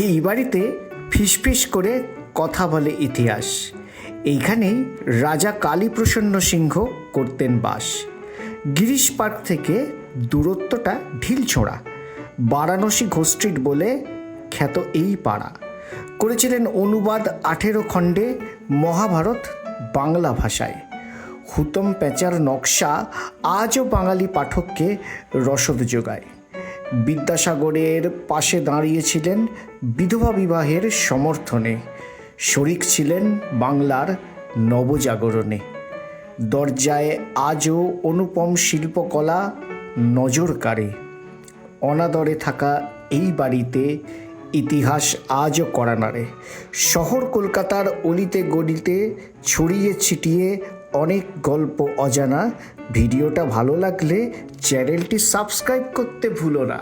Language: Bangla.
এই বাড়িতে ফিসফিস করে কথা বলে ইতিহাস। এইখানেই রাজা কালীপ্রসন্ন সিংহ করতেন বাস। গিরিশ পার্ক থেকে দূরত্বটা ঢিলছোঁড়া। বারাণসী ঘোষ স্ট্রিট বলে খ্যাত এই পাড়া। করেছিলেন অনুবাদ 18 খণ্ডে মহাভারত বাংলা ভাষায়। হুতম প্যাঁচার নকশা আজও বাঙালি পাঠককে রসদ যোগায়। বিদ্যাসাগরের পাশে দাঁড়িয়েছিলেন বিধবা বিবাহের সমর্থনে, শরিক ছিলেন বাংলার নবজাগরণে। দরজায় আজও অনুপম শিল্পকলা নজর কাড়ে। অনাদরে থাকা এই বাড়িতে ইতিহাস আজও কড়া নাড়ে। শহর কলকাতার অলিতে গলিতে ছড়িয়ে ছিটিয়ে অনেক গল্প অজানা। ভিডিওটা ভালো লাগলে চ্যানেলটি সাবস্ক্রাইব করতে ভুলো না।